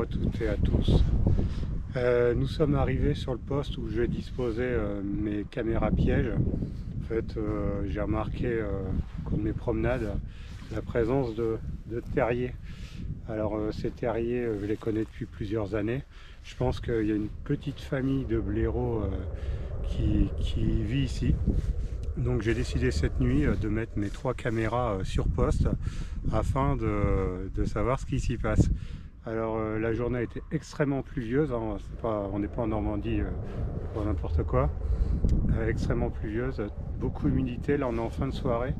bonjour à toutes et à tous. Nous sommes arrivés sur le poste où je vais disposer mes caméras pièges. En fait, j'ai remarqué au cours de mes promenades la présence de terriers. Alors ces terriers, je les connais depuis plusieurs années. Je pense qu'il y a une petite famille de blaireaux qui vit ici. Donc j'ai décidé cette nuit de mettre mes 3 caméras sur poste afin de savoir ce qui s'y passe. Alors la journée a été extrêmement pluvieuse, hein. On n'est pas en Normandie pour n'importe quoi. Extrêmement pluvieuse, beaucoup d'humidité. Là on est en fin de soirée.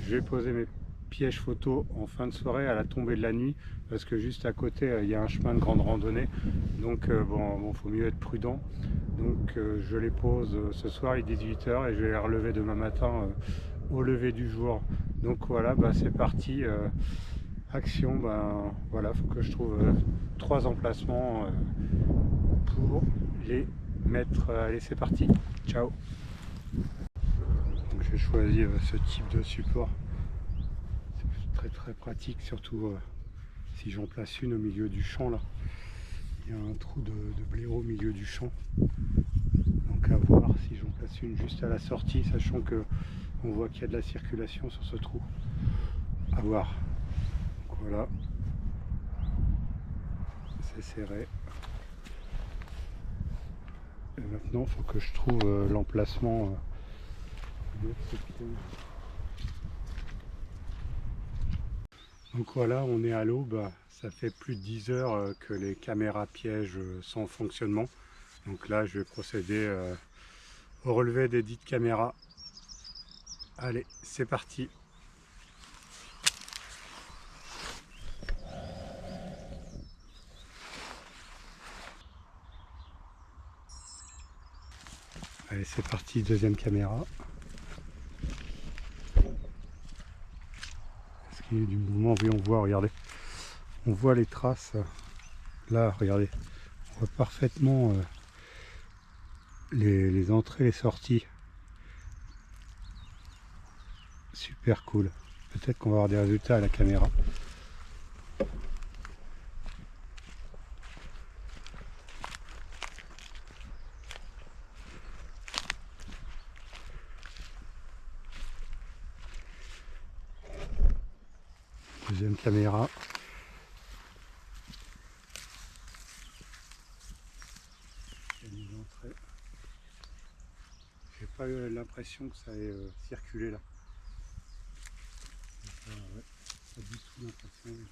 Je vais poser mes pièges photos en fin de soirée à la tombée de la nuit parce que juste à côté il y a un chemin de grande randonnée. Donc bon, faut mieux être prudent. Donc je les pose ce soir, il est 18 h et je vais les relever demain matin au lever du jour. Donc voilà, c'est parti. Action, voilà, faut que je trouve 3 emplacements pour les mettre. Allez, c'est parti. Ciao. Donc j'ai choisi ce type de support. C'est très pratique, surtout si j'en place une au milieu du champ là. Il y a un trou de blaireau au milieu du champ. Donc à voir si j'en place une juste à la sortie, sachant que on voit qu'il y a de la circulation sur ce trou. À voir. Donc voilà. C'est serré. Et maintenant, il faut que je trouve l'emplacement. Donc voilà, on est à l'aube. Ça fait plus de 10 heures que les caméras pièges sont en fonctionnement. Donc là, je vais procéder au relevé des dites caméras. Allez, c'est parti. Allez, c'est parti, deuxième caméra. Est-ce qu'il y a du mouvement? Oui, on voit, regardez. On voit les traces. Là, regardez. On voit parfaitement les entrées et sorties. Super cool. Peut-être qu'on va avoir des résultats à la caméra. Deuxième caméra. J'ai pas eu l'impression que ça ait circulé là. Ouais, pas du tout l'impression.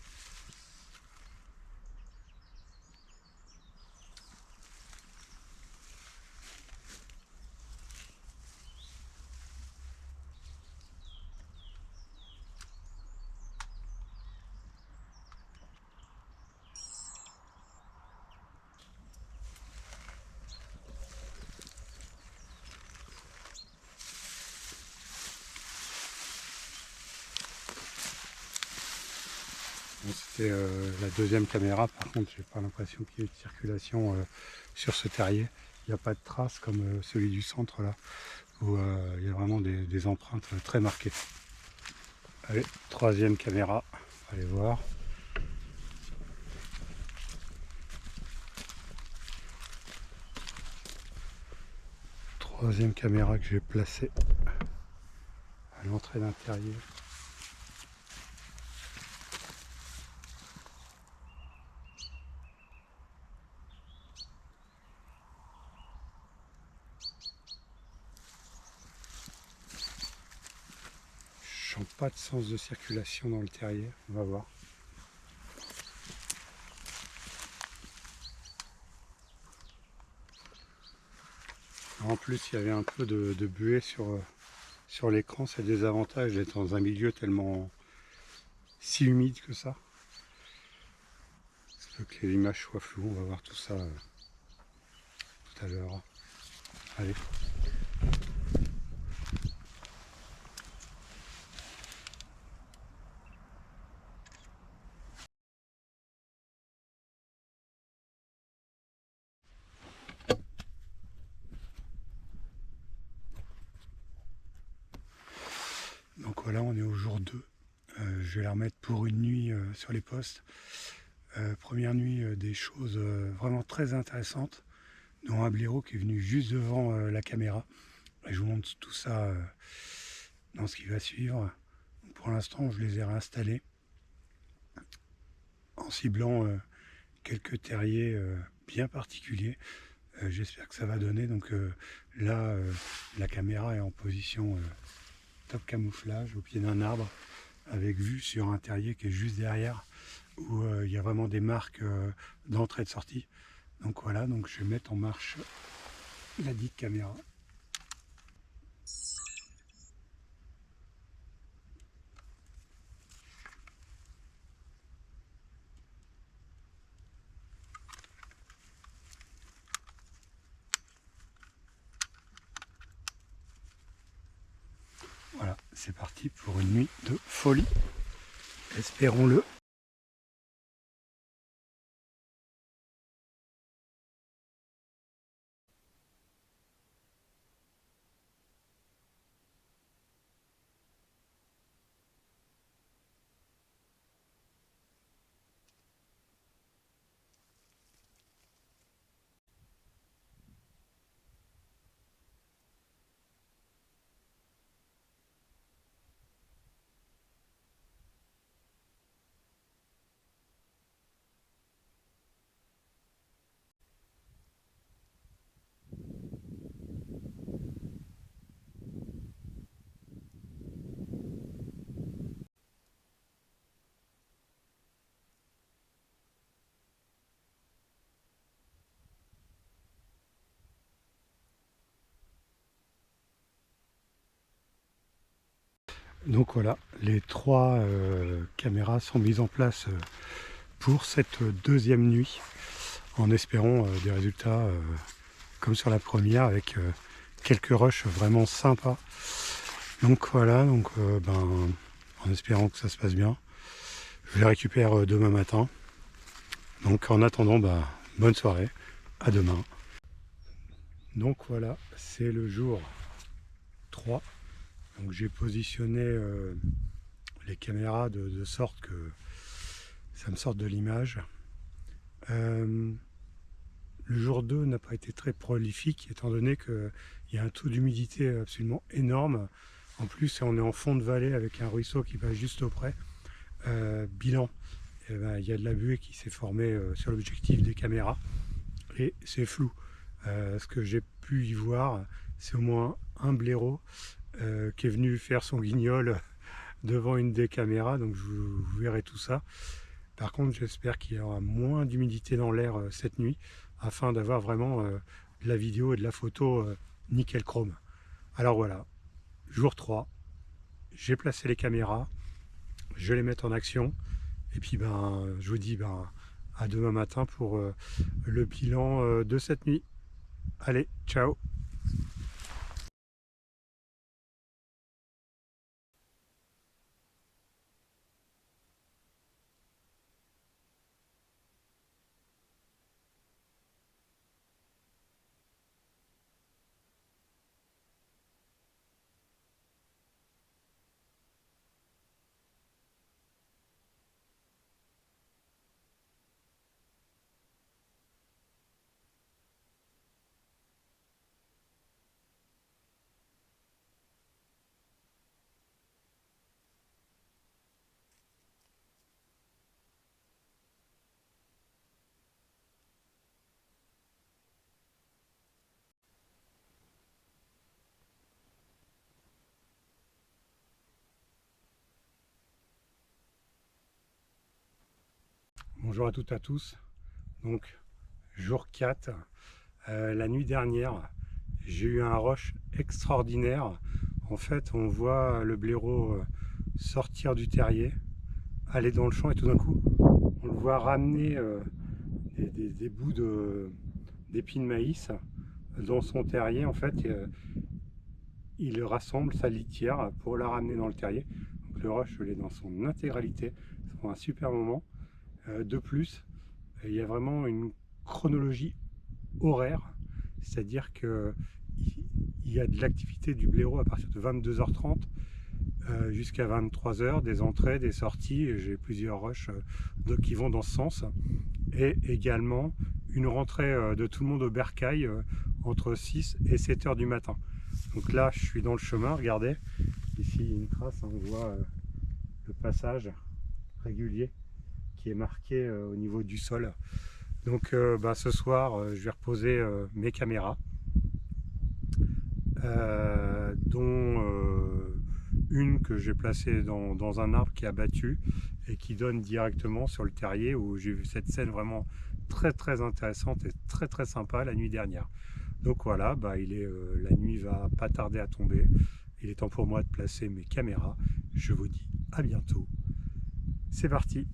Bon, c'était la deuxième caméra, par contre j'ai pas l'impression qu'il y ait de circulation sur ce terrier. Il n'y a pas de traces comme celui du centre là, où il y a vraiment des empreintes très marquées. Allez, troisième caméra, allez voir. Troisième caméra que j'ai placée à l'entrée d'un terrier. Je sens pas de sens de circulation dans le terrier, on va voir. En plus, il y avait un peu de buée sur l'écran. C'est le désavantage d'être dans un milieu tellement si humide que ça. Il faut que les images soient floues. On va voir tout ça tout à l'heure. Allez. Donc voilà, on est au jour 2. Je vais la remettre pour une nuit sur les postes. Première nuit, des choses vraiment très intéressantes, dont un blaireau qui est venu juste devant la caméra. Et je vous montre tout ça dans ce qui va suivre. Pour l'instant, je les ai réinstallés en ciblant quelques terriers bien particuliers. J'espère que ça va donner. Donc là, la caméra est en position top camouflage au pied d'un arbre, avec vue sur un terrier qui est juste derrière, où il y a vraiment des marques d'entrée et de sortie. Donc voilà, donc je vais mettre en marche la dite caméra. Voilà, c'est parti pour une nuit de folie. Espérons-le. Donc voilà, les 3 caméras sont mises en place pour cette deuxième nuit, en espérant des résultats comme sur la première, avec quelques rushs vraiment sympas. Donc voilà, donc en espérant que ça se passe bien. Je les récupère demain matin. Donc en attendant, bonne soirée, à demain. Donc voilà, c'est le jour 3. Donc j'ai positionné les caméras de sorte que ça me sorte de l'image. Le jour 2 n'a pas été très prolifique, étant donné qu'il y a un taux d'humidité absolument énorme. En plus, on est en fond de vallée avec un ruisseau qui passe juste auprès. Bilan, il y a de la buée qui s'est formée sur l'objectif des caméras et c'est flou. Ce que j'ai pu y voir, c'est au moins un blaireau qui est venu faire son guignol devant une des caméras, donc vous verrez tout ça. Par contre, j'espère qu'il y aura moins d'humidité dans l'air cette nuit, afin d'avoir vraiment de la vidéo et de la photo nickel chrome. Alors voilà, jour 3, j'ai placé les caméras, je vais les mettre en action, et puis je vous dis à demain matin pour le bilan de cette nuit. Allez, ciao! Bonjour à toutes et à tous. Donc, jour 4, la nuit dernière, j'ai eu un rush extraordinaire. En fait, on voit le blaireau sortir du terrier, aller dans le champ et tout d'un coup, on le voit ramener des bouts d'épis de maïs dans son terrier. En fait, il rassemble sa litière pour la ramener dans le terrier. Donc, le rush, je l'ai dans son intégralité. C'est un super moment. De plus, il y a vraiment une chronologie horaire, c'est-à-dire qu'il y a de l'activité du blaireau à partir de 22h30 jusqu'à 23 h, des entrées, des sorties. J'ai plusieurs rushs qui vont dans ce sens. Et également une rentrée de tout le monde au bercail entre 6 et 7 h du matin. Donc là, je suis dans le chemin, regardez. Ici, une trace, on voit le passage régulier qui est marqué au niveau du sol. Donc ce soir, je vais reposer mes caméras, dont une que j'ai placée dans un arbre qui est abattu et qui donne directement sur le terrier, où j'ai vu cette scène vraiment très intéressante et très sympa la nuit dernière. Donc voilà, la nuit va pas tarder à tomber. Il est temps pour moi de placer mes caméras. Je vous dis à bientôt. C'est parti.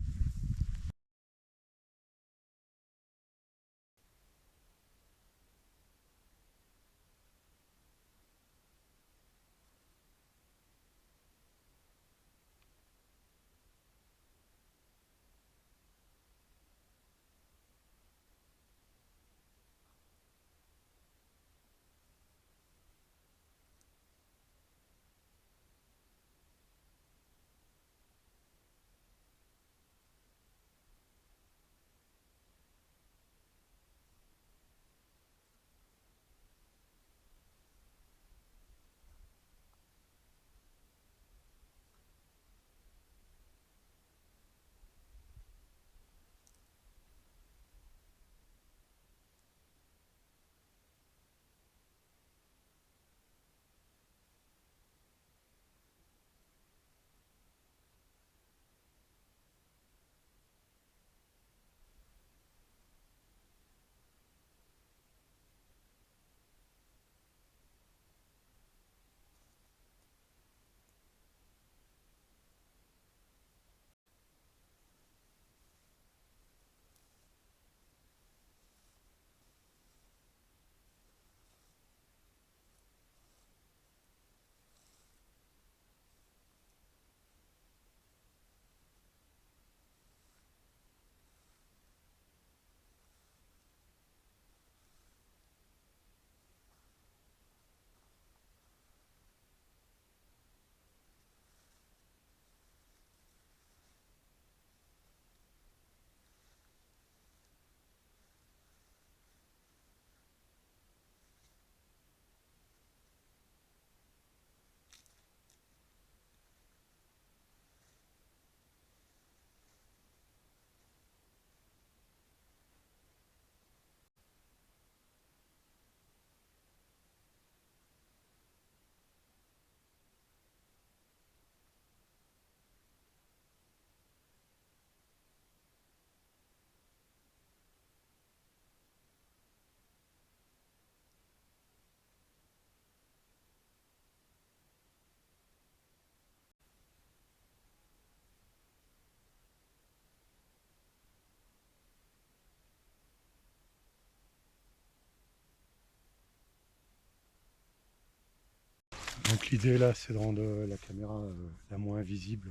Donc l'idée là, c'est de rendre la caméra la moins visible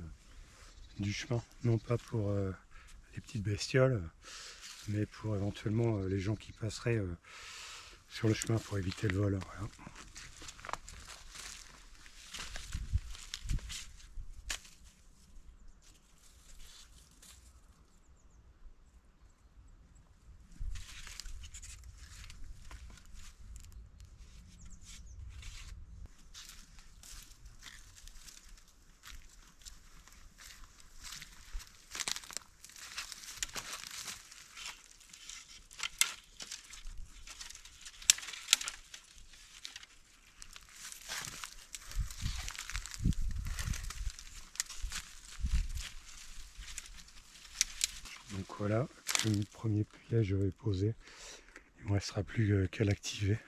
du chemin, non pas pour les petites bestioles, mais pour éventuellement les gens qui passeraient sur le chemin pour éviter le vol. Voilà. Donc voilà, le premier piège est posé. Il ne me restera plus qu'à l'activer.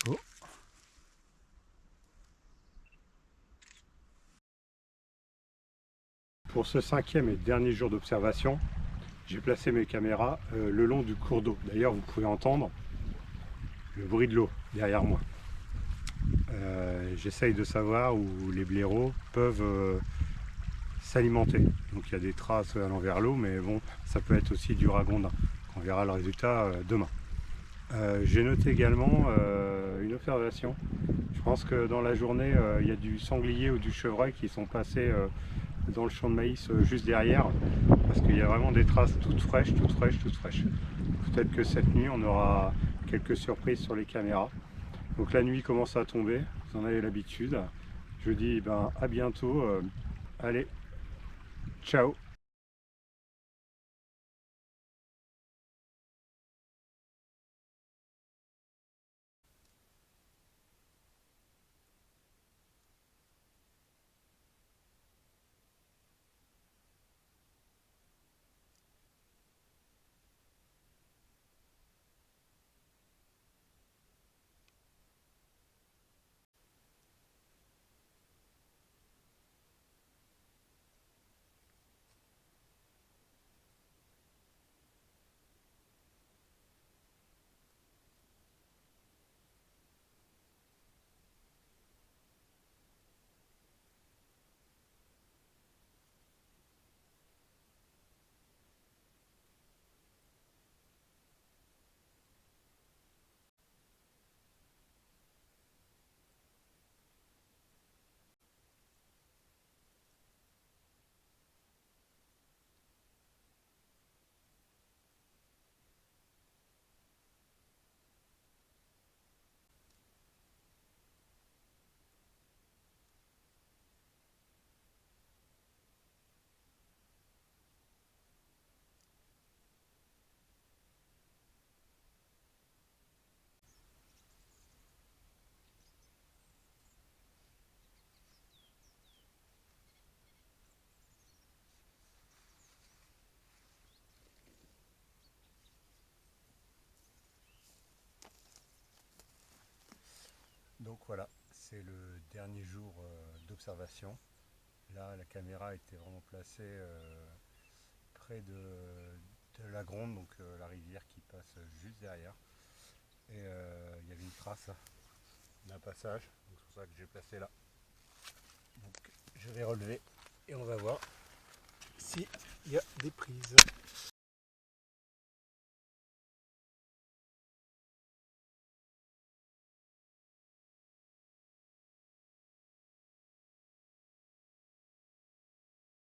Photo. Pour ce 5e et dernier jour d'observation, j'ai placé mes caméras le long du cours d'eau. D'ailleurs, vous pouvez entendre le bruit de l'eau derrière moi. J'essaye de savoir où les blaireaux peuvent s'alimenter. Donc il y a des traces allant vers l'eau, mais bon, ça peut être aussi du ragondin. On verra le résultat demain. J'ai noté également une observation. Je pense que dans la journée, il y a du sanglier ou du chevreuil qui sont passés dans le champ de maïs juste derrière, parce qu'il y a vraiment des traces toutes fraîches, toutes fraîches, toutes fraîches. Peut-être que cette nuit, on aura quelques surprises sur les caméras. Donc la nuit commence à tomber, vous en avez l'habitude. Je vous dis à bientôt. Allez, ciao. Donc voilà, c'est le dernier jour d'observation. Là, la caméra était vraiment placée près de la Gronde, donc la rivière qui passe juste derrière. Et il y avait une trace d'un passage, donc c'est pour ça que j'ai placé là. Donc je vais relever et on va voir s'il y a des prises.